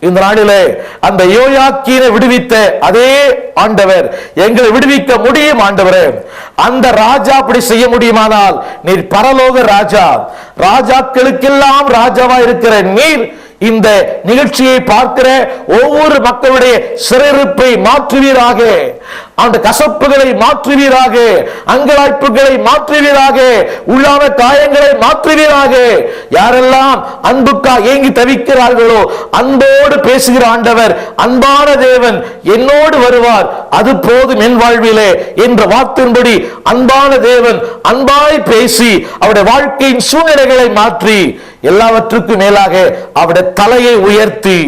இந்த நாளிலே அந்த யோயாக்கீனை விடுவித்த அதே ஆண்டவர் எங்களை விடுவிக்க முடியும். ஆண்டவரே, அந்த ராஜா அப்படி செய்ய முடியுமானால் நீர் பரலோக ராஜா, ராஜாக்களுக்கெல்லாம் ராஜாவா இருக்கிற நீர் இந்த நிகழ்ச்சியை பார்க்கிற ஒவ்வொரு மக்களுடைய சிறையிருப்பை மாற்றுவீராக, அந்த கசப்புகளை மாற்றுவீராக, அங்கலாய்ப்புகளை மாற்றுவீராக, உள்ளான காயங்களை மாற்றுவீராக. யாரெல்லாம் அன்புக்காக ஏங்கி தவிக்கிறார்களோ அன்போடு பேசுகிற ஆண்டவர், அன்பான தேவன் என்னோடு வருவார், அது போதும் என் வாழ்விலே என்ற வார்த்தையின்படி அன்பான தேவன் அன்பாய் பேசி அவருடைய வாழ்க்கையின் சூழ்நிலைகளை மாற்றி எல்லாவற்றுக்கும் மேலாக அவருடைய தலையை உயர்த்தி,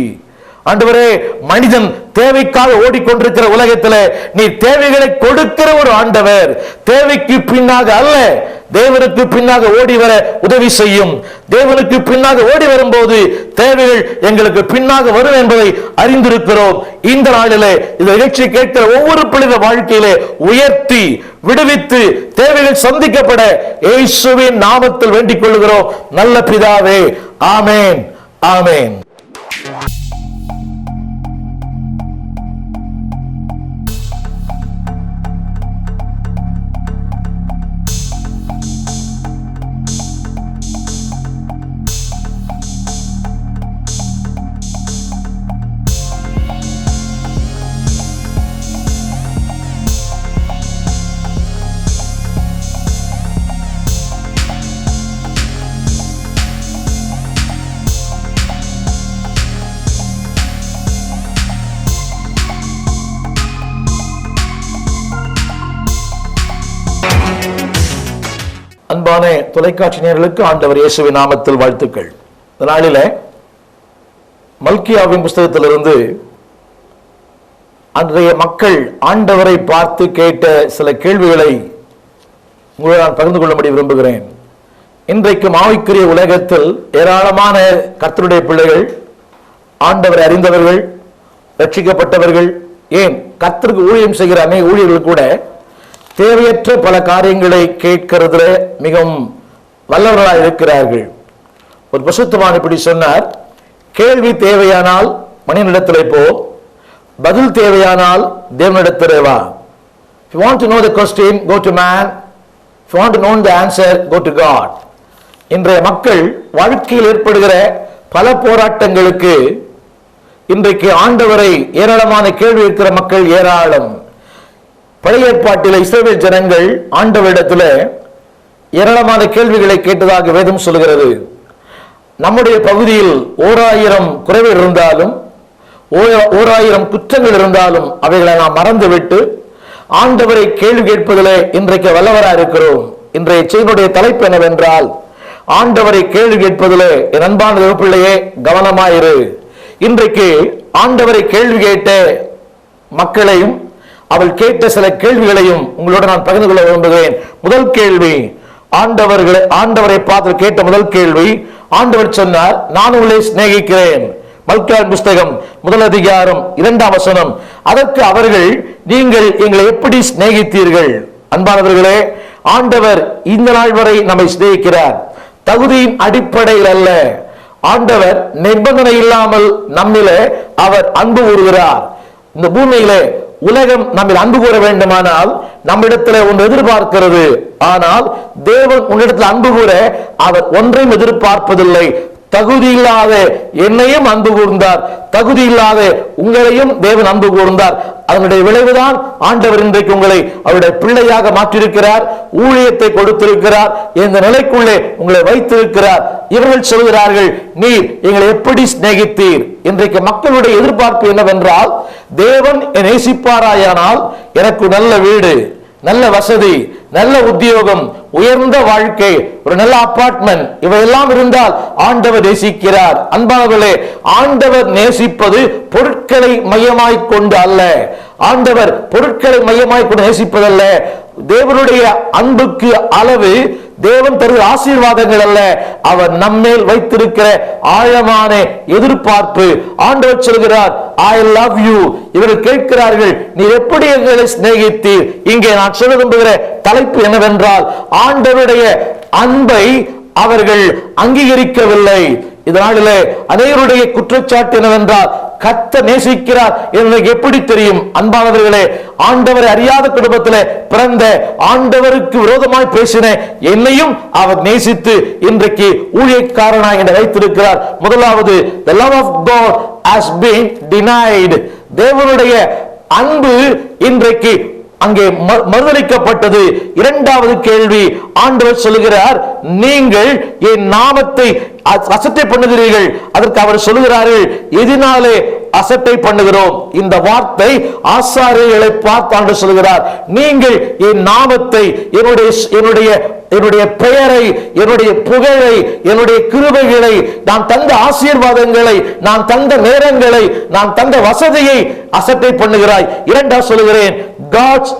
ஆண்டவரே, மனிதன் தேவைக்காக ஓடிக்கொண்டிருக்கிற உலகத்தில் நீ தேவைகளை கொடுக்கிற ஒரு ஆண்டவர், தேவைக்கு பின்னாக அல்ல தேவனுக்கு பின்னாக ஓடி வர உதவி செய்யும். தேவனுக்கு பின்னாக ஓடி வரும்போது தேவைகள் எங்களுக்கு பின்னாக வரும் என்பதை அறிந்திருக்கிறோம். இந்த நாளிலே இந்த நிகழ்ச்சியை கேட்கிற ஒவ்வொரு பிள்ளைகள் வாழ்க்கையிலே உயர்த்தி விடுவித்து தேவைகள் சந்திக்கப்பட இயேசுவின் நாமத்தில் வேண்டிக் கொள்கிறோம் நல்ல பிதாவே. ஆமென், ஆமென். அன்பான தொலைக்காட்சி நேயர்களுக்கு ஆண்டவர் இயேசுவின் நாமத்தில் வாழ்த்துக்கள். இந்த நாளிலே மல்கியாவின் புஸ்தகத்திலிருந்து அன்றைய மக்கள் ஆண்டவரை பார்த்து கேட்ட சில கேள்விகளை உங்களுடன் நான் பகிர்ந்து கொள்ளும்படி விரும்புகிறேன். இன்றைக்கு ஆவிக்குரிய உலகத்தில் ஏராளமான கர்த்தருடைய பிள்ளைகள், ஆண்டவரை அறிந்தவர்கள், ரட்சிக்கப்பட்டவர்கள், ஏன் கர்த்தருக்கு ஊழியம் செய்கிற அநேக ஊழியர்கள் கூட தேவையற்ற பல காரியங்களை கேட்கிறதுல மிகவும் வல்லவர்களாக இருக்கிறார்கள். ஒரு பசுத்தவான் இப்படி சொன்னார், கேள்வி தேவையானால் மனிதனிடத்திலே போ, பதில் தேவையானால் தேவனிடத்திலே வா. If you want to know the question, go to man. If you want to know the answer, go to God. இன்றைய மக்கள் வாழ்க்கையில் ஏற்படுகிற பல போராட்டங்களுக்கு இன்றைக்கு ஆண்டவரை ஏராளமான கேள்வி இருக்கிற மக்கள் ஏராளம். பழைய ஏற்பாட்டில் இஸ்ரவேல் ஜனங்கள் ஆண்டவரிடத்தில் ஏராளமான கேள்விகளை கேட்டதாக வேதம் சொல்கிறது. நம்முடைய பகுதியில் 1000 குறைகள் இருந்தாலும் 1000 குற்றங்கள் இருந்தாலும் அவைகளை நாம் மறந்துவிட்டு ஆண்டவரை கேள்வி கேட்பதிலே இன்றைக்கு வல்லவராக இருக்கிறோம். இன்றைய செய்தியுடைய தலைப்பு என்னவென்றால், ஆண்டவரை கேள்வி கேட்பதிலே என் அன்பான பிள்ளையே கவனமாயிரு. இன்றைக்கு ஆண்டவரை கேள்வி கேட்ட மக்களையும் அவள் கேட்ட சில கேள்விகளையும் உங்களோட நான் பகிர்ந்து கொள்ள விரும்புகிறேன். முதல் கேள்வி, ஆண்டவரை பார்த்து கேட்ட முதல் கேள்வி, ஆண்டவர் சொன்னார், நான் உங்களை சிநேகிக்கிறேன். மல்கியாவின் புஸ்தகம் 1 அதிகாரம் 2ஆம் வசனம். அதற்கு அவர்கள், நீங்கள் எங்களை எப்படி சிநேகித்தீர்கள்? அன்பானவர்களே, ஆண்டவர் இந்த நாள் வரை நம்மை சிநேகிக்கிறார். தகுதியின் அடிப்படையில் அல்ல, ஆண்டவர் நிபந்தனை இல்லாமல் நம்மிலே அவர் அன்பு கூறுகிறார். இந்த பூமியிலே உலகம் நம்மில் அன்பு கூற வேண்டுமானால் நம்மிடத்தில் ஒன்று எதிர்பார்க்கிறது. ஆனால் தேவன் உன்னிடத்தில் அன்பு கூற அவர் ஒன்றையும் எதிர்பார்ப்பதில்லை. தகுதி இல்லாத என்னையும் அன்பு கூர்ந்தார், தகுதி இல்லாத உங்களையும் தேவன் அன்பு கூர்ந்தார். அதனுடைய விளைவுதான் ஆண்டவர் இன்றைக்கு உங்களை அவருடைய பிள்ளையாக மாற்றியிருக்கிறார், ஊழியத்தை கொடுத்திருக்கிறார், இந்த நிலைக்குள்ளே உங்களை வைத்திருக்கிறார். இவர்கள் சொல்கிறார்கள், நீர் எங்களை எப்படி சிநேகித்தீர்? இன்றைக்கு மக்களுடைய எதிர்பார்ப்பு என்னவென்றால், தேவன் நேசிப்பாராயானால் எனக்கு நல்ல வீடு, நல்ல வசதி, நல்ல உத்தியோகம், உயர்ந்த வாழ்க்கை, ஒரு நல்ல அபார்ட்மெண்ட், இவையெல்லாம் இருந்தால் ஆண்டவர் நேசிக்கிறார். அன்பானவர்களே, ஆண்டவர் நேசிப்பது பொருட்களை மையமாய் கொண்டு அல்ல. ஆண்டவர் பொருட்களை மையமாய் கொண்டு நேசிப்பதல்ல. தேவனுடைய அன்புக்கு அளவு தேவன் தருகிற ஆசீர்வாதங்கள் அல்ல, அவர் நம்மேல் வைத்திருக்கிற ஆழமான எதிர்பார்ப்பு. ஆண்டவர் சொல்கிறார், ஐ லவ் யூ. இவர்கள் கேட்கிறார்கள், நீ எப்படி எங்களை சிநேகித்தீர்? இங்கே நான் சொல்ல விரும்புகிற தலைப்பு என்னவென்றால், ஆண்டவருடைய அன்பை அவர்கள் அங்கீகரிக்கவில்லை. இதனாலே அநேகருடைய குற்றச்சாட்டு என்னவென்றால் கர்த்தர் நேசிக்கிறார் எனக்கு எப்படி தெரியும்? அன்பானவர்களே, ஆண்டவரை அறியாத குடும்பத்திலே பிறந்த, ஆண்டவருக்கு விரோதமாய் பேசின என்னையும் அவர் நேசித்து இன்றைக்கு ஊழியக்காரனாக என்னை வைத்திருக்கிறார். முதலாவது, the love of God has been denied. தேவனுடைய அன்பு இன்றைக்கு அங்கே மறுதலிக்கப்பட்டது. இரண்டாவது கேள்வி, ஆண்டவர் சொல்லுகிறார், நீங்கள் என் நாமத்தை அசட்டை பண்ணுகிறீர்கள். அதற்கு அவர் சொல்லுகிறார்கள், எதினாலே அசட்டை பண்ணுகிறோம்? இந்த வார்த்தை ஆசாரியர்களை பார்த்து ஆண்டவர் சொல்லுகிறார், நீங்கள் என் நாமத்தை, என்னுடைய பெயரை, என்னுடைய புகழை, என்னுடைய கிருபைகளை, நான் தந்த ஆசீர்வாதங்களை, நான் தந்த நேரங்களை, நான் தந்த வசதியை அசட்டை பண்ணுகிறாய். இரண்டாவது சொல்லுகிறேன், God's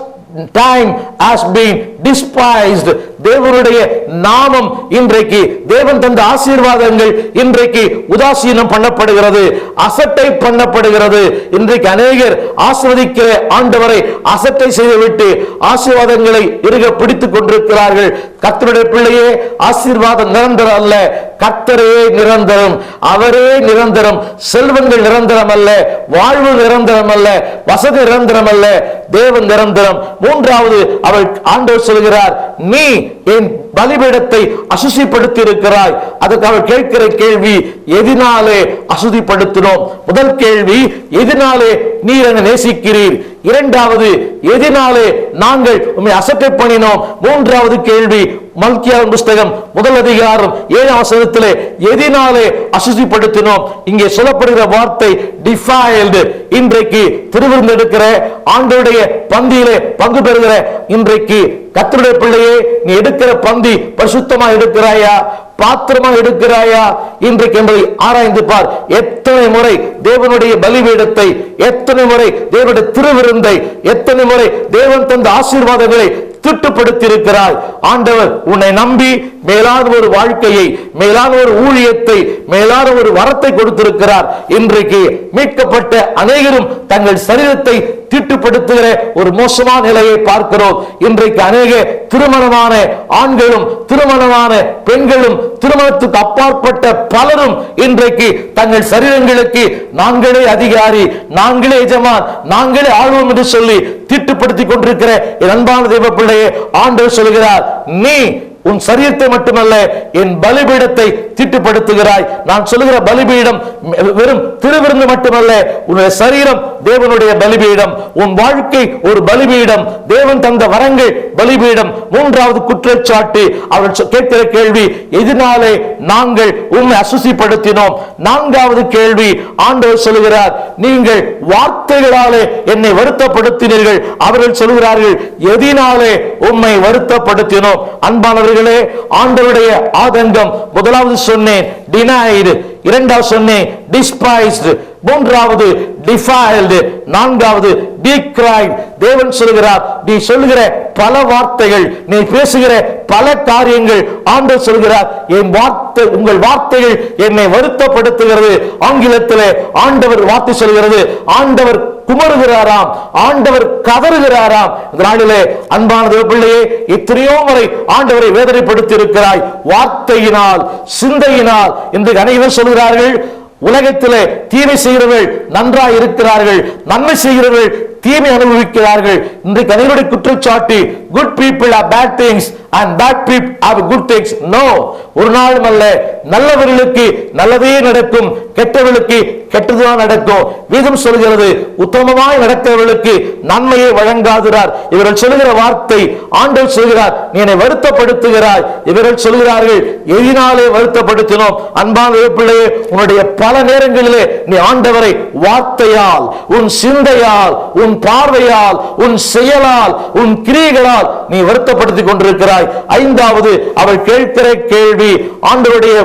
time has been despised. தேவனுடைய நாமம் இன்றைக்கு, தேவன் தந்த ஆசீர்வாதங்கள் இன்றைக்கு உதாசீனம் பண்ணப்படுகிறது, அசட்டை பண்ணப்படுகிறது. இன்றைக்கு அநேகர் ஆசீர்வதிக்கிற ஆண்டவரை அசட்டை செய்துவிட்டு ஆசீர்வாதங்களை இறுக பிடித்துக் கொண்டிருக்கிறார்கள். கர்த்தருடைய பிள்ளையே, ஆசீர்வாதம் நிரந்தரம் அல்ல, கர்த்தரே நிரந்தரம், அவரே நிரந்தரம். செல்வங்கள் நிரந்தரம் அல்ல, வாழ்வு நிரந்தரம் அல்ல, வசதி நிரந்தரம் அல்ல, தேவன் நிரந்தரம். மூன்றாவது, அவர் ஆண்டவர் சொல்கிறார், நீ என் பலிபீடத்தை அசுசிப்படுத்தி இருக்கிறாய். அதுக்கு அவர் கேட்கிற கேள்வி, எதினாலே அசுதிப்படுத்தினோம்? முதல் கேள்வி, எதினாலே நீர் என்னை நேசிக்கிறீர்? இரண்டாவது, எதினாலே நாங்கள் உம்மை அசட்டை பண்ணினோம்? மூன்றாவது கேள்வி, மல்கியாவின் புஸ்தகம் 1 அதிகாரம் 7 வசனத்திலே எதினாலே அசுசிப்படுத்தினோம்? இங்கே சொல்லப்படுகிற வார்த்தை டிஃபைல்டு. இன்றைக்கு திருவிருந்து எடுக்கிற, ஆண்டவருடைய பந்தியிலே பங்கு பெறுகிற இன்றைக்கு கர்த்தருடைய பிள்ளையே, நீ எடுக்கிற பந்தி பரிசுத்தமா எடுக்கிறாயா, பாத்திரமா எடுக்கிறாயா? இன்றைக்கு என்பதை ஆராய்ந்து பார். எத்தனை முறை தேவனுடைய பலிபீடத்தை, எத்தனை முறை தேவனுடைய திருவிருந்தை, எத்தனை முறை தேவன் தந்த ஆசீர்வாதங்களை திட்டுப்படுத்தி இருக்கிறாய். ஆண்டவர் உன்னை நம்பி மேலான ஒரு வாழ்க்கையை, மேலான ஒரு ஊழியத்தை, மேலான ஒரு வரத்தை கொடுத்திருக்கிறார். இன்றைக்கு மீட்கப்பட்ட அநேகரும் தங்கள் சரீரத்தை தீட்டுப்படுத்துகிற ஒரு மோசமான நிலையை பார்க்கிறோம். இன்றைக்கு அநேக திருமணமான ஆண்களும் திருமணமான பெண்களும் திருமணத்துக்கு அப்பாற்பட்ட பலரும் இன்றைக்கு தங்கள் சரீரங்களுக்கு நாங்களே அதிகாரி, நாங்களே எஜமான், நாங்களே ஆளுவோம் என்று சொல்லி தீட்டுப்படுத்திக் கொண்டிருக்கிற என் அன்பான தேவ பிள்ளையே, ஆண்டவர் சொல்கிறார், நீ உன் சரீரத்தை மட்டுமல்ல என் பலிபீடத்தை தீட்டுப்படுத்துகிறாய். நான் சொல்லுகிற பலிபீடம் வெறும் திருவிருந்து மட்டுமல்ல, உன்னுடைய சரீரம் தேவனுடைய பலிபீடம், உன் வாழ்க்கை ஒரு பலிபீடம், தேவன் தந்த வரங்கள் பலிபீடம். மூன்றாவது குற்றச்சாட்டு, அவர் கேட்கிற கேள்வி, எதனாலே நாங்கள் உம்மை அசுசிப்படுத்தினோம்? நான்காவது கேள்வி, ஆண்டவர் சொல்லுகிறார், நீங்கள் வார்த்தைகளாலே என்னை வருத்தப்படுத்தினீர்கள். அவர்கள் சொல்கிறார்கள், எதனாலே உம்மை வருத்தப்படுத்தினோம்? அன்பானவர்களே, ஆண்டவருடைய ஆதங்கம், முதலாவது சொன்னேன் denied, இரண்டாவது சொன்னேன் despised, மூன்றாவது defiled, நான்காவது decried. தேவன் சொல்கிறார், நீ சொல்லுகிற பல வார்த்தைகள், நீ பேசுகிற பல காரியங்கள், ஆண்டவர் சொல்கிறார், என் வார்த்தை, உங்கள் வார்த்தைகள் என்னை வருத்தப்படுத்துகிறது. ஆங்கிலத்திலே ஆண்டவர் வார்த்தை சொல்கிறது, ஆண்டவர் குமருகிறாராம், ஆண்டவர் கதறுகிறாராம். இந்த நாளிலே அன்பான தேவ பிள்ளையே, எத்தனையோ முறை ஆண்டவரை வேதனைப்படுத்தி இருக்கிறாய் வார்த்தையினால், சிந்தையினால். இன்று அனைவரும் சொல்கிறார்கள், உலகத்திலே தீமை செய்கிறவர்கள் நன்றாய் இருக்கிறார்கள், நன்மை செய்கிறவர்கள் தீமை அனுபவிக்கிறார்கள். இன்றைக்கு அனைவருடைய குற்றச்சாட்டு, good people have bad things and bad people have good things. No, ஒரு நாளும் அல்ல. நல்லவர்களுக்கு நல்லதே நடக்கும், கெட்டவர்களுக்கு கெட்டதுதான் நடக்கும். வேதம் சொல்கிறது, உத்தமமாய் நடக்கிறவர்களுக்கு நன்மையை வழங்காதுறார். இவர்கள் சொல்லுகிற வார்த்தை, ஆண்டவர் சொல்கிறார், நீ என்னை வருத்தப்படுத்துகிறாய். இவர்கள் சொல்கிறார்கள், எதினாலே வருத்தப்படுத்தினோம்? அன்பான பிள்ளையே, உன்னுடைய பல நேரங்களிலே நீ ஆண்டவரை வார்த்தையால், உன் சிந்தையால், உன் பார்வையால், உன் செயலால், உன் கிரியைகளால் நீ வருத்தப்படுத்திக் கொண்டிருக்கிறாய். ஐந்தாவது, அவள் கேட்கிற கேள்வி, ஆண்டவருடைய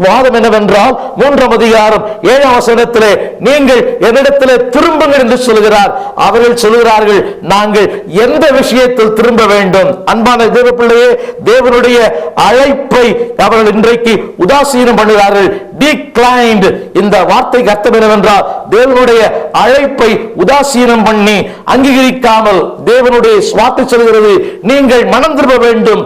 வாதம் என்னவென்றால் 3 அதிகாரம் 7 வசனத்திலே, நீங்கள் என்னிடத்திலே திரும்புங்கள் என்று சொல்கிறார். அவர்கள் சொல்கிறார்கள், நாங்கள் எந்த விஷயத்தில் திரும்ப வேண்டும்? அன்பான தேவ பிள்ளையே, தேவனுடைய அழைப்பை அவர்கள் இன்றைக்கு உதாசீனம் பண்ணுகிறார்கள், declined. இந்த வார்த்தைக்கு அர்த்தம் என்னவென்றால் தேவனுடைய அழைப்பை உதாசீனம் பண்ணி அங்கீகரிக்காமல் தேவனுடைய வார்த்தை சொல்கிறது நீங்கள் மனம் திரும்ப வேண்டும்.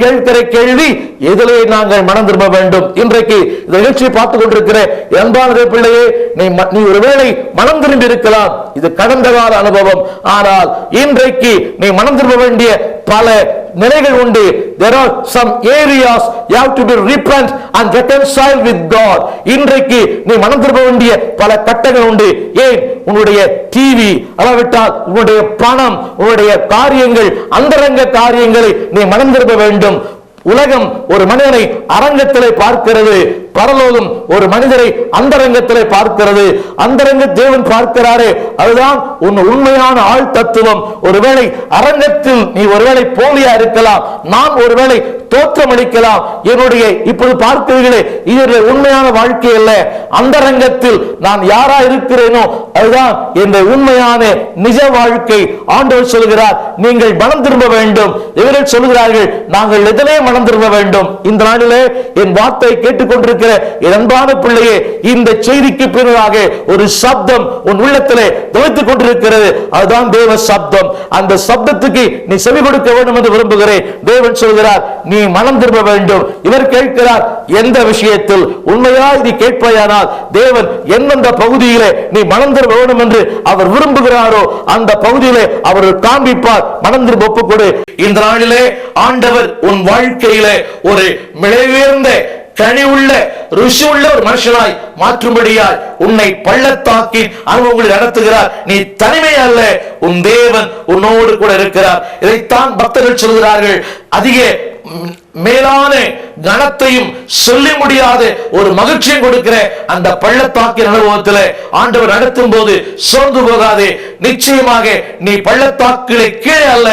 கேட்கிற கேள்வி எதிலே நாங்கள் மனம் திரும்ப வேண்டும்? இன்றைக்கு இந்த நிகழ்ச்சியை பார்த்துக் கொண்டிருக்கிற அன்பான பிள்ளையே, நீ ஒருவேளை மனம் திரும்பி இருக்கலாம். இது கடந்த கால அனுபவம். ஆனால் இன்றைக்கு நீ மனம் திரும்ப வேண்டிய பல நிலைகள் உண்டு. There are some areas you have to be repent and reconcile with God. இன்றைக்கு நீ மனம் திரும்ப வேண்டிய பல கட்டங்கள் உண்டு. ஏன்? உன்னுடைய டிவி, அல்லாவிட்டால் உன்னுடைய பணம், உன்னுடைய காரியங்கள், அந்தரங்க காரியங்களை நீ மனம் திரும்ப வேண்டும். உலகம் ஒரு மனிதனை அரங்கத்திலே பார்க்கிறது, பரலோகம் ஒரு மனிதரை அந்தரங்கத்திலே பார்க்கிறது. அந்தரங்க தேவன் பார்க்கிறாரே, அதுதான் உன் உண்மையான ஆள் தத்துவம். ஒருவேளை அரங்கத்தில் நீ ஒருவேளை போலியா இருக்கலாம், நான் ஒருவேளை தோற்றம் அளிக்கலாம். என்னுடைய இப்போது பார்க்கிறீர்களே, இது உண்மையான வாழ்க்கை அல்ல. அந்தரங்கத்தில் நான் யாரா இருக்கிறேனோ அதுதான் என்ற உண்மையான நிஜ வாழ்க்கை. ஆண்டவர் சொல்கிறார், நீங்கள் மனம் திரும்ப வேண்டும். இவர்கள் சொல்கிறார்கள், நாங்கள் எதிலே மனம் திரும்ப வேண்டும். இந்த நாளிலே என் வார்த்தை கேட்டுக்கொண்டிருக்கிற என் அன்பான பிள்ளையே, இந்த செய்திக்கு பிறகாக ஒரு சப்தம் உன் உள்ளத்திலே துவைத்துக் கொண்டிருக்கிறது. அதுதான் தேவ சப்தம். அந்த சப்தத்துக்கு நீ செவி கொடுக்க வேண்டும் என்று விரும்புகிறேன். தேவன் சொல்கிறார், நீ மனம் திரும்ப வேண்டும். இவர் கேட்கிறார், எந்த விஷயத்தில்? உண்மையா இது கேட்பாயானால் தேவன் எந்தெந்த பகுதியிலே நீ மனம் திரும்ப வேண்டும் என்று அவர் விரும்புகிறாரோ அந்த பகுதியிலே அவர் காண்பிப்பார். மனம் திரும்ப ஒப்புக்கொடு. இந்த நாளிலே ஆண்டவர் உன் வாழ்க்கையிலே ஒரு மிளைவேர்ந்த கனிவுள்ள ருசியுள்ள ஒரு மனுஷனாய் மாற்றும்படியாய் உன்னை பள்ளத்தாக்கின் அனுபவங்களில் நடத்துகிறார். நீ தனிமை அல்ல, உன் தேவன் உன்னோடு கூட இருக்கிறார். இதைத்தான் பக்தர்கள் சொல்கிறார்கள். அதிக மேலான கனத்தையும் சொல்லி முடியாத ஒரு மகிழ்ச்சியை கொடுக்கிற அந்த பள்ளத்தாக்கின் அனுபவத்தில் ஆண்டவர் நடத்தும் போது சோர்ந்து போகாதே. நிச்சயமாக நீ பள்ளத்தாக்கிலே கீழே அல்ல,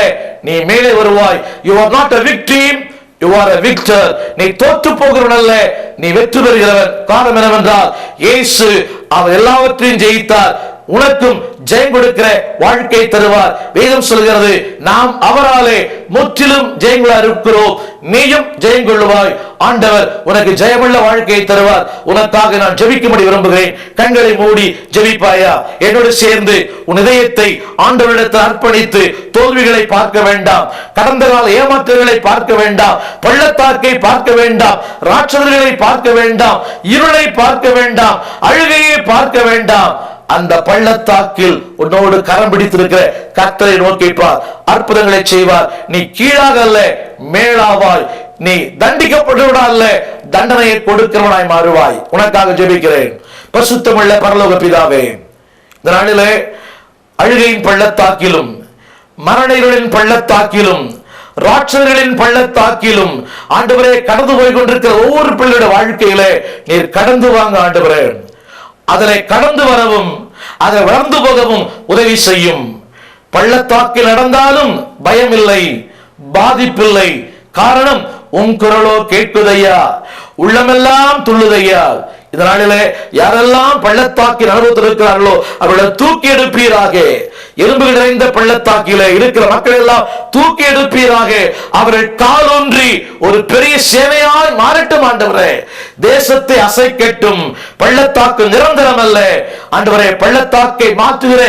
நீ மேலே வருவாய். You are not a victim, you are a victor. நீ தோற்று போகிறவன் அல்ல, நீ வெற்றி பெறுகிறவன். காரணம் என்னவென்றால் இயேசு அவர் எல்லாவற்றையும் ஜெயித்தார். உனக்கும் ஜெயம் கொடுக்கிற வாழ்க்கை தருவார். வேதம் சொல்கிறது, நாம் அவராலே முற்றிலும் ஜெயங்களா இருக்கிறோம், நீயும் ஜெயம் கொள்ளுவாய். ஆண்டவர் உனக்கு ஜெயமுள்ள வாழ்க்கையை தருவார். உனக்காக நான் ஜெபிக்கும்படி விரும்புகிறேன். கண்களை மூடி ஜெபிப்பாயா? என்னோடு சேர்ந்து உன் இதயத்தை ஆண்டவரிடத்தில் அர்ப்பணித்து தோல்விகளை பார்க்க வேண்டாம், கடந்த கால ஏமாற்றங்களை பார்க்க வேண்டாம், பள்ளத்தாக்கை பார்க்க வேண்டாம், ராட்சதர்களை பார்க்க வேண்டாம், இருளை பார்க்க வேண்டாம், அழுகையை பார்க்க வேண்டாம். அந்த பள்ளத்தாக்கில் உன்னோடு கரம் பிடித்திருக்கிற கர்த்தரை நோக்கிப்பார். அற்புதங்களை செய்வார். நீ கீழாக அல்ல, மேலாவாய். நீ தண்டிக்கப்படுவதா அல்ல, தண்டனையை கொடுக்கிறவனாய் மாறுவாய். உனக்காக ஜெபிக்கிறேன். பரிசுத்தமுள்ள பரலோக பிதாவே, இந்த நாளிலே அழுகையின் பள்ளத்தாக்கிலும், மரணங்களின் பள்ளத்தாக்கிலும், ராட்சதர்களின் பள்ளத்தாக்கிலும் ஆண்டவரே கடந்து போய் கொண்டிருக்கிற ஒவ்வொரு பிள்ளையோட வாழ்க்கையிலே நீர் கடந்து வாங்க ஆண்டவரே. அதனை கடந்து வரவும் அதை வளர்ந்து போகவும் உதவி செய்யும். பள்ளத்தாக்கில் நடந்தாலும் பயமில்லை, பாதிப்பில்லை. காரணம் உன் குரலோ கேட்குதையா, உள்ளமெல்லாம் துள்ளுதையா. இதனாலே யாரெல்லாம் பள்ளத்தாக்கில் அனுபவத்தில் இருக்கிறார்களோ அவர்களை தூக்கி எடுப்பீராக. எலும்பு நிறைந்த பள்ளத்தாக்கிலே இருக்கிற மக்கள் எல்லாம் தூக்கி எடுப்பீராக. அவர்கள் காலொன்றி ஒரு பெரிய சேனையாய் மாறட்டும் ஆண்டவரே. தேசத்தை அசைக்கட்டும். பள்ளத்தாக்கு நிரந்தரம் அல்ல ஆண்டவரே. பள்ளத்தாக்கை மாற்றுகிற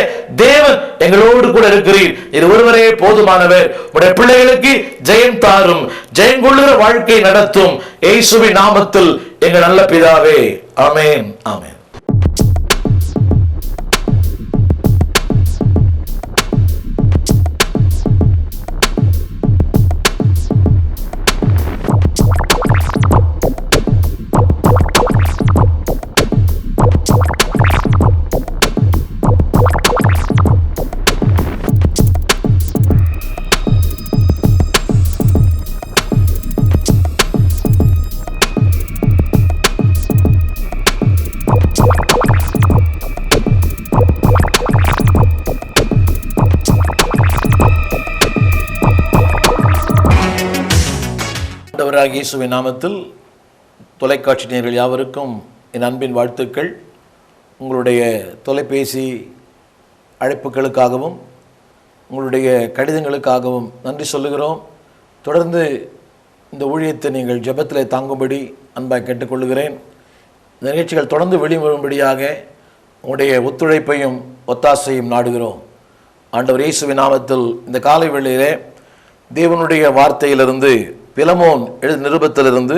தேவன் எங்களோடு கூட இருக்கிறீர். இது ஒருவரே போதுமானவர். உடைய பிள்ளைகளுக்கு ஜெயம் தாரும், ஜெயம் கொள்ளுகிற வாழ்க்கை நடத்தும். இயேசுவின் நாமத்தில் எங்கள் நல்ல பிதாவே, ஆமென், ஆமென். இயேசுவின் நாமத்தில் தொலைக்காட்சி நேயர்கள் யாவருக்கும் என் அன்பின் வாழ்த்துக்கள். உங்களுடைய தொலைபேசி அழைப்புகளுக்காகவும் உங்களுடைய கடிதங்களுக்காகவும் நன்றி சொல்லுகிறோம். தொடர்ந்து இந்த ஊழியத்தை நீங்கள் ஜெபத்திலே தாங்கும்படி அன்பாக கேட்டுக்கொள்கிறேன். இந்த நிகழ்ச்சிகள் தொடர்ந்து வெளிவரும்படியாக உங்களுடைய ஒத்துழைப்பையும் ஒத்தாசையும் நாடுகிறோம். ஆண்டவர் இயேசுவின் நாமத்தில் இந்த காலை வேளையிலே தேவனுடைய வார்த்தையிலிருந்து பிலமோன் எழுதிய நிருபத்திலிருந்து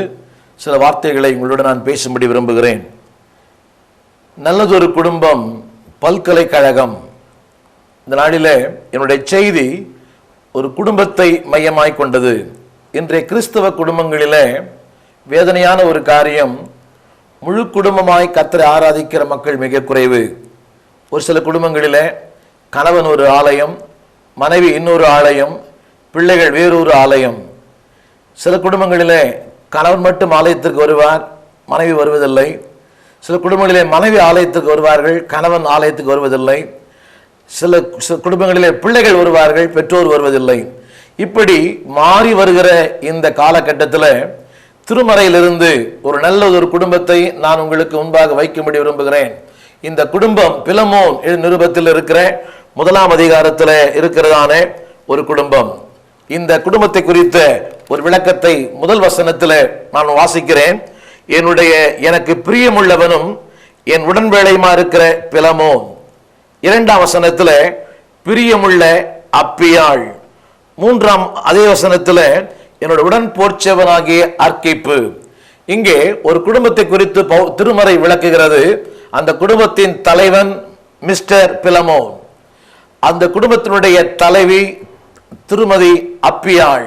சில வார்த்தைகளை உங்களுடன் நான் பேசும்படி விரும்புகிறேன். நல்லதொரு குடும்பம் பல்கலைக்கழகம். இந்த நாளிலே என்னுடைய செய்தி ஒரு குடும்பத்தை மையமாய் கொண்டது. இன்றைய கிறிஸ்தவ குடும்பங்களிலே வேதனையான ஒரு காரியம், முழு குடும்பமாய் கர்த்தரை ஆராதிக்கிற மக்கள் மிக குறைவு. ஒரு சில குடும்பங்களிலே கணவன் ஒரு ஆலயம், மனைவி இன்னொரு ஆலயம், பிள்ளைகள் வேறொரு ஆலயம். சில குடும்பங்களிலே கணவன் மட்டும் ஆலயத்திற்கு வருவார், மனைவி வருவதில்லை. சில குடும்பங்களிலே மனைவி ஆலயத்துக்கு வருவார்கள், கணவன் ஆலயத்துக்கு வருவதில்லை. சில குடும்பங்களிலே பிள்ளைகள் வருவார்கள், பெற்றோர் வருவதில்லை. இப்படி மாறி வருகிற இந்த காலகட்டத்தில் திருமறையிலிருந்து ஒரு நல்ல ஒரு குடும்பத்தை நான் உங்களுக்கு முன்பாக வைக்கும்படி விரும்புகிறேன். இந்த குடும்பம் பிலமோன் நிருபத்தில் இருக்கிற 1ஆம் அதிகாரத்தில் இருக்கிறதான ஒரு குடும்பம். இந்த குடும்பத்தை குறித்த ஒரு விளக்கத்தை முதல் வசனத்தில் நான் வாசிக்கிறேன். எனக்கு பிரியமுள்ளவனும் என் உடன்வேளையுமா இருக்கிற பிலமோன். 2ஆம் வசனத்தில் பிரியமுள்ள அப்பியாள். 3ஆம் அதே வசனத்தில் என்னோட உடன் போர்ச்சவனாகிய அர்க்கிப்பு. இங்கே ஒரு குடும்பத்தை குறித்து திருமறை விளக்குகிறது. அந்த குடும்பத்தின் தலைவன் மிஸ்டர் பிலமோன், அந்த குடும்பத்தினுடைய தலைவி திருமதி அப்பியாள்,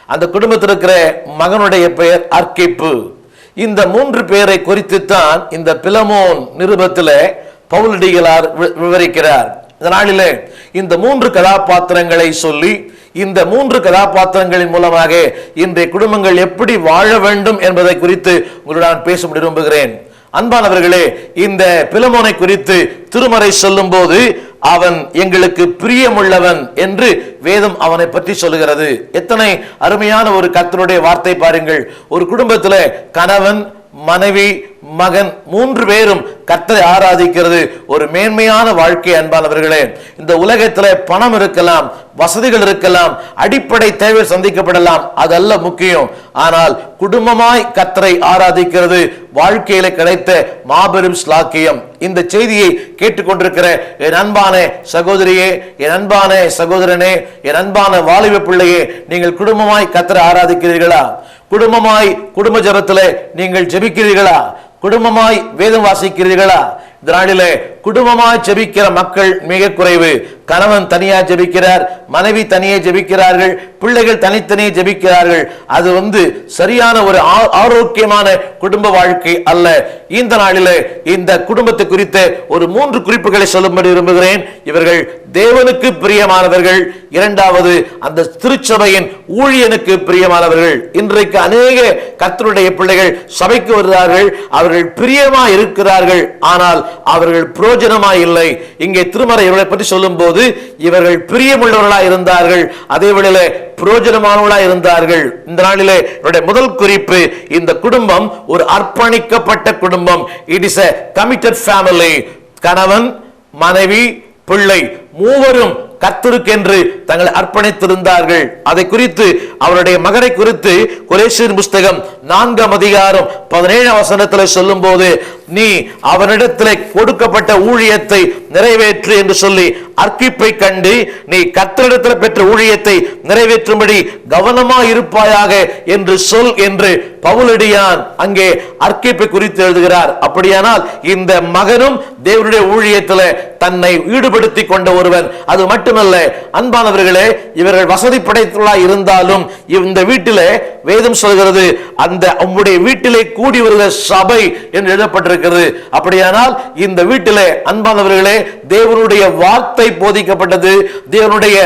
அந்த குடும்பத்தில் இருக்கிற மகனுடைய பெயர் அர்க்கிப்பு. இந்த 3 பேரை குறித்துத்தான் இந்த பிலமோன் நிருபத்தில் பவுலடிகளார் விவரிக்கிறார். இந்த நாளிலே இந்த 3 கதாபாத்திரங்களை சொல்லி இந்த 3 கதாபாத்திரங்களின் மூலமாக இன்றைய குடும்பங்கள் எப்படி வாழ வேண்டும் என்பதை குறித்து உங்களுடன் பேச விரும்புகிறேன். அன்பானவர்களே, இந்த பிலமோனை குறித்து திருமறை சொல்லும் போது அவன் எங்களுக்கு பிரியமுள்ளவன் என்று வேதம் அவனை பற்றி சொல்லுகிறது. எத்தனை அருமையான ஒரு கர்த்தருடைய வார்த்தை பாருங்கள். ஒரு குடும்பத்தில் கணவன், மனைவி, மகன் 3 பேரும் கர்த்தரை ஆராதிக்கிறது ஒரு மேன்மையான வாழ்க்கை. அன்பானவர்களே, இந்த உலகத்தில் பணம் இருக்கலாம், வசதிகள் இருக்கலாம், அடிப்படை தேவை சந்திக்கப்படலாம், அதல்ல முக்கியம். ஆனால் குடும்பமாய் கர்த்தரை ஆராதிக்கிறது வாழ்க்கையில கிடைத்த மாபெரும் ஸ்லாக்கியம். இந்த செய்தியை கேட்டுக்கொண்டிருக்கிற என் அன்பான சகோதரியே, என் அன்பான சகோதரனே, என் அன்பான வாலிப பிள்ளையே, நீங்கள் குடும்பமாய் கர்த்தரை ஆராதிக்கிறீர்களா? குடும்பமாய் குடும்ப ஜெபத்திலே நீங்கள் ஜெபிக்கிறீர்களா? குடும்பமாய் வேதம் வாசிக்கிறீர்களா? இந்த நாளிலே குடும்பமாய் ஜெபிக்கிற மக்கள் மிக குறைவு. கணவன் தனியா ஜெபிக்கிறார், மனைவி தனியே ஜெபிக்கிறார்கள், பிள்ளைகள் தனித்தனியே ஜெபிக்கிறார்கள். அது சரியான ஒரு ஆரோக்கியமான குடும்ப வாழ்க்கை அல்ல. இந்த நாளிலே இந்த குடும்பத்தை குறித்த ஒரு 3 குறிப்புகளை சொல்லும்படி விரும்புகிறேன். இவர்கள் தேவனுக்கு பிரியமானவர்கள். 2வது, அந்த திருச்சபையின் ஊழியனுக்கு பிரியமானவர்கள். இன்றைக்கு அநேக கர்த்தருடைய பிள்ளைகள் சபைக்கு வருகிறார்கள், அவர்கள் பிரியமா இருக்கிறார்கள், ஆனால் அவர்கள் பிரயோஜனமாய் இல்லை. இங்கே திருமறை இவர்களை பற்றி சொல்லும் போது இவர்கள் பிரியமுள்ளவர்களாய் இருந்தார்கள், அதே வேளையிலே பிரயோஜனமானவர்களாய் இருந்தார்கள். இந்த நாளிலே என்னுடைய முதல் குறிப்பு, இந்த குடும்பம் ஒரு அர்ப்பணிக்கப்பட்ட குடும்பம். It is a committed family. கணவன், மனைவி, பிள்ளை 3 கர்த்தருக்கென்று தங்களை அர்ப்பணித்திருந்தார்கள். அதை குறித்து அவருடைய மகனை குறித்து கொலேசியர் புஸ்தகம் 4ஆம் அதிகாரம் 17ஆம் வசனத்தில் சொல்லும் போது, நீ அவனிடத்தில் கொடுக்கப்பட்ட ஊழியத்தை நிறைவேற்று என்று சொல்லி அர்க்கிப்பை கண்டு நீ கர்த்தரிடத்தில் பெற்ற ஊழியத்தை நிறைவேற்றும்படி கவனமாய் இருப்பாயாக என்று சொல் என்று பவுலடியான் அங்கே அர்க்கிப்பை குறித்து எழுதுகிறார். அப்படியானால் இந்த மகனும் தேவனுடைய ஊழியத்தில் தன்னை ஈடுபடுத்தி கொண்ட ஒருவன். அது மட்டுமல்ல அன்பானவர்களே, இவர்கள் வசதி படைத்தவர்களாய் இருந்தாலும் இந்த வீட்டிலே வேதம் சொல்கிறது, அந்த உம்முடைய வீட்டிலே கூடி வருகிற சபை என்று எழுதப்பட்டிருக்கிறது. அப்படியானால் இந்த வீட்டிலே அன்பானவர்களே தேவனுடைய வார்த்தை போதிக்கப்பட்டது, தேவனுடைய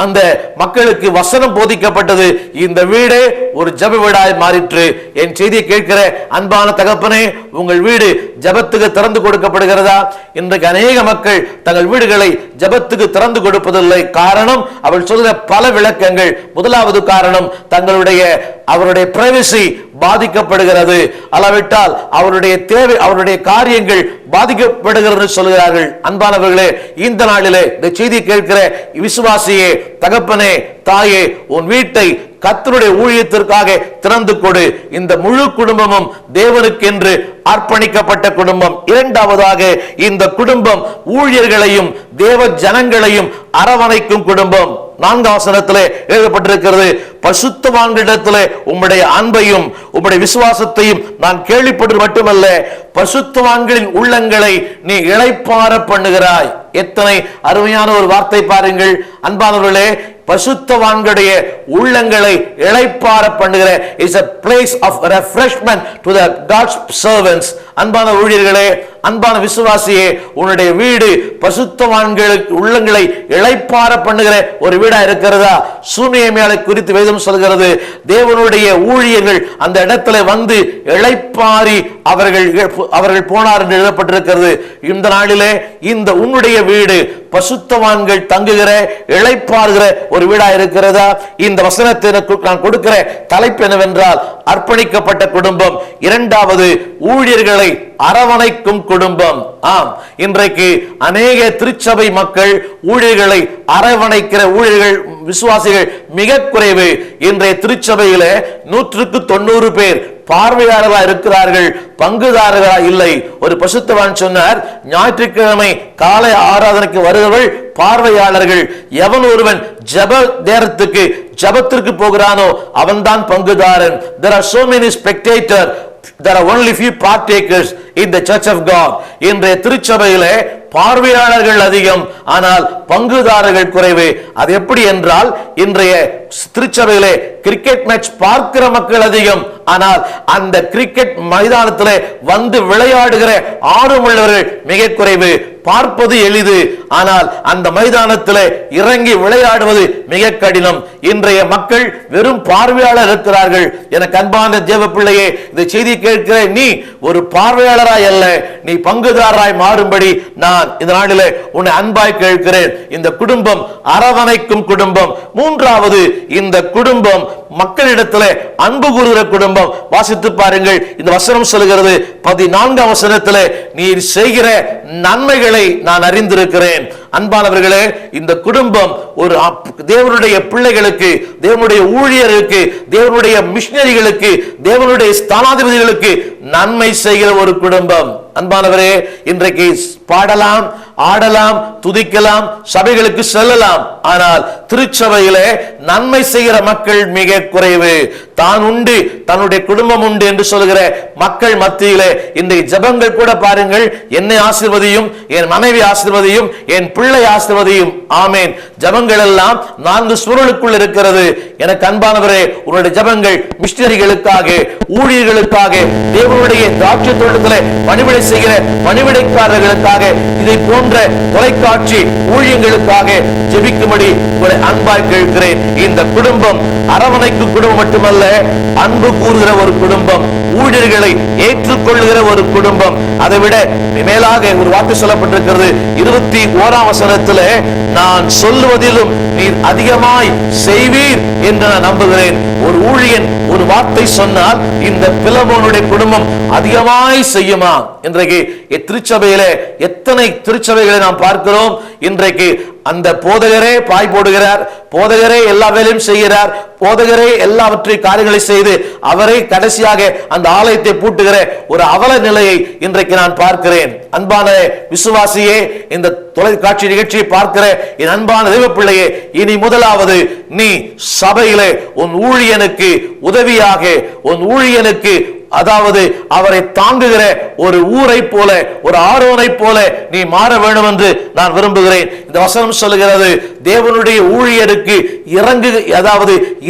அந்த மக்களுக்கு வசனம் போதிக்கப்பட்டது. இந்த வீடே ஒரு ஜெப வீடாய் மாறிற்று. என் செய்தியை கேட்கிற அன்பான தகப்பனே, உங்கள் வீடு ஜெபத்துக்கு திறந்து கொடுக்கப்படுகிறதா? இன்றைக்கு அநேக மக்கள் தங்கள் வீடுகளை ஜெபத்துக்கு திறந்து கொடுப்பதில்லை. காரணம், அவள் சொல்கிற பல விளக்கங்கள். முதலாவது காரணம், அவருடைய பிரைவசி பாதிக்கப்படுகிறது, அளவிட்டால் அவருடைய தேவை, அவருடைய காரியங்கள் பாதிக்கப்படுகிறது சொல்கிறார்கள். அன்பானவர்களே, இந்த நாளிலே இந்த செய்தி கேட்கிற விசுவாசியே, தகப்பனே, தாயே, உன் வீட்டை கர்த்தருடைய ஊழியத்திற்காக திறந்து கொடு. இந்த முழு குடும்பமும் தேவனுக்கென்று அர்ப்பணிக்கப்பட்ட குடும்பம். இரண்டாவதாக, இந்த குடும்பம் ஊழியர்களையும் தேவ ஜனங்களையும் அரவணைக்கும் குடும்பம். 4ஆம் வசனத்திலே எழுதப்பட்டிருக்கிறது, பரிசுத்தவான்களிடத்திலே உம்முடைய அன்பையும் உம்முடைய விசுவாசத்தையும் நான் கேள்விப்பட்டது மட்டுமல்ல, பரிசுத்தவான்களின் உள்ளங்களை நீ இளைப்பாற பண்ணுகிறாய். எத்தனை அருமையான ஒரு வார்த்தை பாருங்கள் அன்பானவர்களே. பரிசுத்தவான்களுடைய உள்ளங்களை இளைப்பாற பண்ணுகிற is a place of refreshment to the God's servants. அன்பான ஊழியர்களே, அன்பான விசுவாசியே, உன்னுடைய வீடு பரிசுத்தவான்களுக்கு உள்ளங்களை இளைப்பாற பண்ணுகிற ஒரு வீடா இருக்கிறதா? சூனியமேலை குறித்து வேதம் சொல்கிறது, தேவனுடைய ஊழியர்கள் அந்த இடத்துல வந்து இளைப்பாரி அவர்கள் போனார் என்று எழுதப்பட்டிருக்கிறது. இந்த நாளிலே இந்த உன்னுடைய வீடு பரிசுத்தவான்கள் தங்குகிற இளைப்பாறுகிற ஒரு வீடா இருக்கிறதா? இந்த வசனத்திற்கு நான் கொடுக்கிற தலைப்பு என்னவென்றால், அர்ப்பணிக்கப்பட்ட குடும்பம். இரண்டாவது, ஊழியர்களை அரவணைக்கும் குடும்பம். ஆம், இன்றைக்கு அநேக திருச்சபை மக்கள் ஊழியர்களை அரவணைக்கிற ஊழியர்கள் விசுவாசிகள் மிக குறைவு. இன்றைய திருச்சபையில 190 பேர் பார்வையாளர்களா இருக்கிறார்கள், பங்குதாரர்களா இல்லை. ஒரு பரிசுத்தவான் சொன்னார், ஞாயிற்றுக்கிழமை காலை ஆராதனைக்கு வருகிறவர்கள் பார்வையாளர்கள், எவன் ஒருவன் ஜெப நேரத்துக்கு ஜெபத்திற்கு போகிறானோ அவன்தான் பங்குதாரன். There are so many spectators, there are only few partakers in the church of God. இன்றைய திருச்சபையிலே பார்வையாளர்கள் அதிகம், ஆனால் பங்குதாரர்கள் குறைவு. அது எப்படி என்றால், இன்றைய திருச்சபையிலே கிரிக்கெட் மேட்ச் பார்க்கிற மக்கள் அதிகம், ஆனால் அந்த கிரிக்கெட் மைதானத்திலே வந்து விளையாடுகிற ஆர்வமுள்ளவர்கள் மிக குறைவு. பார்ப்பது எளிது, ஆனால் அந்த மைதானத்திலே இறங்கி விளையாடுவது மிக கடினம். இன்றைய மக்கள் வெறும் பார்வையாளர் இருக்கிறார்கள். எனக்கு அன்பான தேவ பிள்ளையே, இந்த செய்தி கேட்கிற நீ ஒரு பார்வையாளராய் அல்ல, நீ பங்குதாரராய் மாறும்படி நான் இந்த நாளிலே உன்னை அன்பாய் கேட்கிறேன். இந்த குடும்பம் அரவணைக்கும் குடும்பம். மூன்றாவது, இந்த குடும்பம் மக்களிடத்திலே அன்பு கூறுகிற குடும்பம். வாசித்து பாருங்கள், இந்த வசனம் சொல்கிறது 14ஆம் வசனத்திலே, நீர் செய்கிற நன்மைகளை நான் அறிந்திருக்கிறேன். அன்பானவர்களே, இந்த குடும்பம் ஒரு தேவனுடைய பிள்ளைகளுக்கு, தேவனுடைய ஊழியர்களுக்கு, தேவனுடைய மிஷனரிகளுக்கு, தேவனுடைய ஸ்தானாதிபதிகளுக்கு நன்மை செய்கிற ஒரு குடும்பம். அன்பானவரே, இன்றைக்கு பாடலாம், ஆடலாம், துதிக்கலாம், சபைகளுக்கு செல்லலாம், ஆனால் திருச்சபையிலே நன்மை செய்கிற மக்கள் மிக குறைவு. தான் உண்டு, தன்னுடைய குடும்பம் உண்டு என்று சொல்கிற மக்கள் மத்தியிலே இன்றைய ஜெபங்கள் கூட பாருங்கள், என்னை ஆசீர்வதியும், என் மனைவி ஆசீர்வதியும், என் பிள்ளை ஆசீர்வதியும். ஆமேன். ஜெபங்கள் எல்லாம் 4 சுவர்களுக்குள் இருக்கிறது. எனக்கு அன்பானவரே, உங்களுடைய ஜெபங்கள் மிஷனரிகளுக்காக, ஊழியர்களுக்காக, தேவனுடைய திராட்சை தோட்டத்திலே பணிவிடை செய்கிற பணிவிடைக்காரர்களுக்காக, இதை போன்ற தொலைக்காட்சி ஊழியங்களுக்காக ஜெபிக்கும்படி உங்களை அன்பாய் கேட்கிறேன். இந்த குடும்பம் அரவணைக்கு குடும்பம் மட்டுமல்ல, அன்பு கூறுகிற ஒரு குடும்பம், ஊழியர்களை ஏற்றுக்கொள்ளுகிற ஒரு குடும்பம். அதை விட மேலாக ஒரு வார்த்தை சொல்லப்பட்டிருக்கிறது 21ஆம் வசனத்திலே, நான் சொல்லுவதிலும் நீர் அதிகமாய் செய்வீர் என்று நான் நம்புகிறேன். ஒரு ஊழியன் ஒரு வார்த்தை சொன்னால் இந்த பிலமோனுடைய குடும்பம் அதிகமாய் செய்யுமா? இன்றைக்கு திருச்சபையிலே எத்தனை திருச்சபைகளை நாம் பார்க்கிறோம். இன்றைக்கு அந்த போதகரே பாய் போடுகிறார், போதகரே எல்லா வேலையும் செய்கிறார், போதகரே எல்லாவற்றையும் காரியங்களை செய்து அவரை கடைசியாக அந்த ஆலயத்தை பூட்டுகிற ஒரு அவல நிலையை இன்றைக்கு நான் பார்க்கிறேன். அன்பான விசுவாசியே, இந்த தொலைக்காட்சி நிகழ்ச்சியை பார்க்கிற என் அன்பான தெய்வ பிள்ளையே, இனி முதலாவது நீ சபையிலே உன் ஊழியனுக்கு உதவியாக, உன் ஊழியனுக்கு அதாவது அவரை தாங்குகிற ஒரு ஊரை போல, ஒரு ஆரோனை போல நீ மாற வேண்டும் என்று நான் விரும்புகிறேன். இந்த வசனம் சொல்லுகிறது, தேவனுடைய ஊழியருக்கு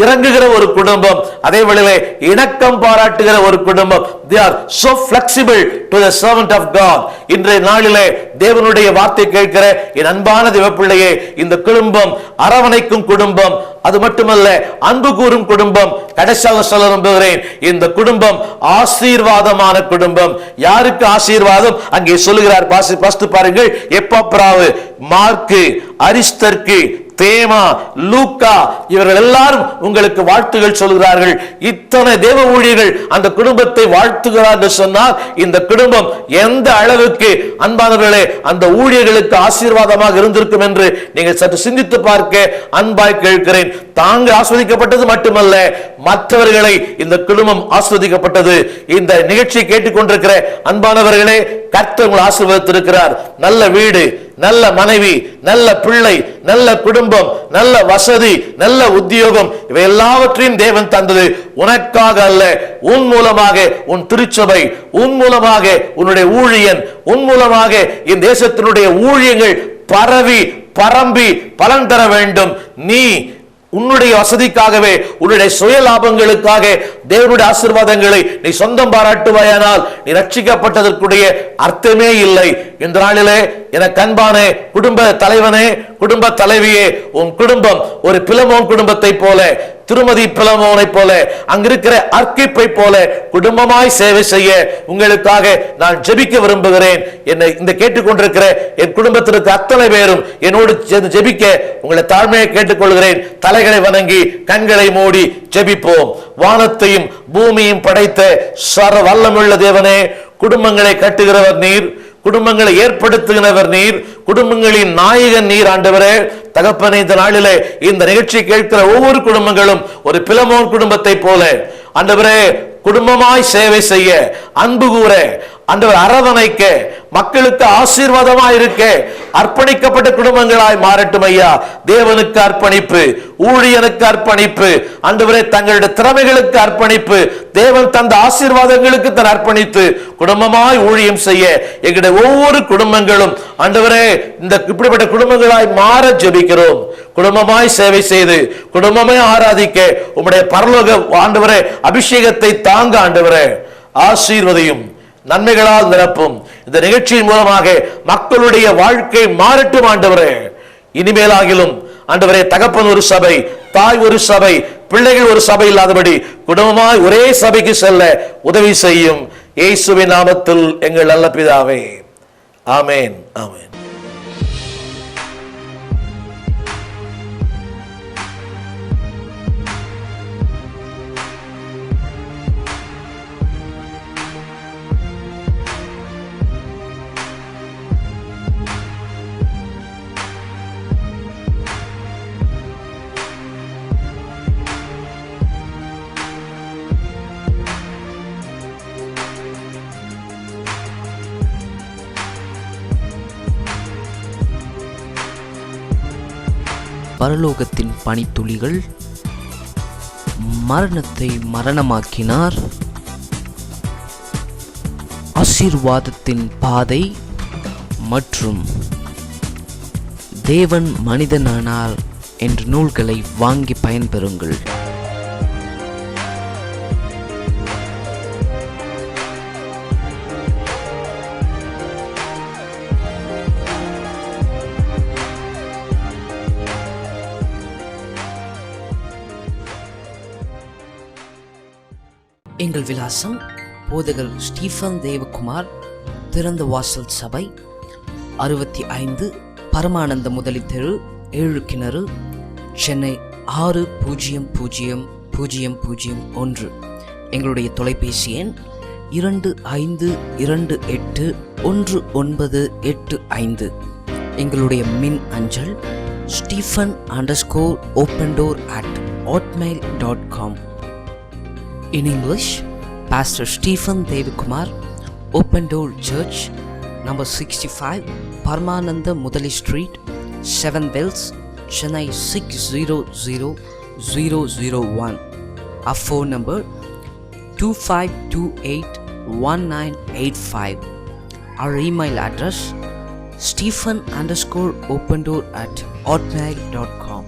இறங்குகிற ஒரு குடும்பம், அதே வேளையிலே இணக்கம் பாராட்டுகிற ஒரு குடும்பம். They are so flexible to the servant of God. இன்றைய நாளிலே தேவனுடைய வார்த்தை கேட்கிற என் அன்பான தேவ பிள்ளையே, இந்த குடும்பம் அரவணைக்கும் குடும்பம், அது மட்டுமல்ல அன்பு கூறும் குடும்பம். கடைசியாக சொல்ல விரும்புகிறேன், இந்த குடும்பம் ஆசீர்வாதமான குடும்பம். யாருக்கு ஆசீர்வாதம்? அங்கே சொல்லுகிறார், பாருங்கள், எப்பப்ராவு, மார்க்கு, அரிஸ்தர்க்கு, தேமா, லூக்கா இவர்கள் எல்லாரும் உங்களுக்கு வாழ்த்துகள் சொல்கிறார்கள். இத்தனை தேவ ஊழியர்கள் அந்த குடும்பத்தை வாழ்த்துகிறார்கள் சொன்னால் இந்த குடும்பம் எந்த அளவுக்கு அன்பானவர்களே அந்த ஊழியர்களுக்கு ஆசீர்வாதமாக இருந்திருக்கும் என்று நீங்கள் சற்று சிந்தித்து பார்க்க அன்பாய் கேட்கிறேன். தாங்கள் ஆஸ்வதிக்கப்பட்டது மட்டுமல்ல, மற்றவர்களை இந்த குடும்பம் ஆஸ்வதிக்கப்பட்டது. இந்த நிகழ்ச்சியை கேட்டுக்கொண்டிருக்கிற அன்பானவர்களே, கர்த்தர் உங்களை ஆசீர்வதித்திருக்கிறார். நல்ல வீடு, நல்ல மனைவி, நல்ல பிள்ளை, நல்ல குடும்பம், நல்ல வசதி, நல்ல உத்தியோகம், இவை எல்லாவற்றையும் தேவன் தந்தது உனக்காக அல்ல. உன் மூலமாக உன் திருச்சபை, உன் மூலமாக உன்னுடைய ஊழியன், உன் மூலமாக இந்த தேசத்தினுடைய ஊழியங்கள் பரம்பி பலன் தர வேண்டும். நீ உன்னுடைய வசதிக்காகவே, உன்னுடைய சுய லாபங்களுக்காக தேவனுடைய ஆசீர்வாதங்களை நீ சொந்தம் பாராட்டுவாயானால் நீ ரட்சிக்கப்பட்டதற்குரிய அர்த்தமே இல்லை. இந்த நாளிலே எனக்கு அன்பான குடும்ப தலைவனே, குடும்ப தலைவியே, உன் குடும்பம் ஒரு பிலமோன் குடும்பத்தை போல, திருமதி பிலமோனை போல, அங்கிருக்கிற அர்க்கிப்பை போல குடும்பமாய் சேவை செய்ய உங்களுக்காக நான் ஜெபிக்க விரும்புகிறேன். என்னை இந்த கேட்டுக்கொண்டிருக்கிற என் குடும்பத்திற்கு அத்தனை பேரும் என்னோடு ஜெபிக்க உங்களை தாழ்மையை கேட்டுக்கொள்கிறேன். தலைகளை வணங்கி கண்களை மூடி ஜெபிப்போம். வானத்தையும் பூமியும் படைத்த சர்வ வல்லமுள்ள தேவனே, குடும்பங்களை கட்டுகிறவர் நீர், குடும்பங்களை ஏற்படுத்துகிறவர் நீர், குடும்பங்களின் நாயகன் நீர். ஆண்டவரே தகப்பனே, இந்த நாளிலே இந்த நிகழ்ச்சி கேட்கிற ஒவ்வொரு குடும்பங்களும் ஒரு பிலமோன் குடும்பத்தை போல ஆண்டவரே குடும்பமாய் சேவை செய்ய, அன்பு கூற, ஆண்டவர் அரவணைக்க, மக்களுக்கு ஆசீர்வாதமாய் இருக்க அர்ப்பணிக்கப்பட்ட குடும்பங்களாய் மாறட்டும் ஐயா. தேவனுக்கு அர்ப்பணிப்பு, ஊழியனுக்கு அர்ப்பணிப்பு, ஆண்டவரே தங்களுடைய திறமைகளுக்கு அர்ப்பணிப்பு, தேவன் தந்த ஆசீர்வாதங்களுக்கு தன் அர்ப்பணித்து குடும்பமாய் ஊழியம் செய்ய எங்களுடைய ஒவ்வொரு குடும்பங்களும் ஆண்டவரே இந்த இப்படிப்பட்ட குடும்பங்களாய் மாற ஜெபிக்கிறோம். குடும்பமாய் சேவை செய்து குடும்பமாய் ஆராதிக்க உம்முடைய பரலோக ஆண்டவரே அபிஷேகத்தை தாங்க ஆண்டவரே ஆசீர்வதியும், நன்மைகளால் நிரப்பும். இந்த நிகழ்ச்சியின் மூலமாக மக்களுடைய வாழ்க்கை மாறட்டும் ஆண்டவரே. இனிமேலாகிலும் ஆண்டவரே தகப்பன் ஒரு சபை, தாய் ஒரு சபை, பிள்ளைகள் ஒரு சபை இல்லாதபடி குடும்பமாய் ஒரே சபைக்கு செல்ல உதவி செய்யும். இயேசுவின் நாமத்தில் எங்கள் நல்ல பிதாவே, ஆமேன், ஆமேன். பரலோகத்தின் பனித்துளிகள் மரணத்தை மரணமாக்கினார். ஆசீர்வாதத்தின் பாதை மற்றும் தேவன் மனிதனானார் என்ற நூல்களை வாங்கி பயன்பெறுங்கள். எங்கள் விலாசம்: போதகர் ஸ்டீஃபன் தேவகுமார், திறந்த வாசல் சபை, 65 பரமானந்த முதலி தெரு, 7 கிணறு, சென்னை 600001. எங்களுடைய தொலைபேசி எண் 25281985. எங்களுடைய மின் அஞ்சல் stephen_opendoor@hotmail.com. In English, Pastor Stephen Devakumar, Open Door Church, number 65, Paramananda Mudali Street, 7 Bells, Chennai 600001. Our phone number 25281985. Our email address stephen_opendoor@hotmail.com.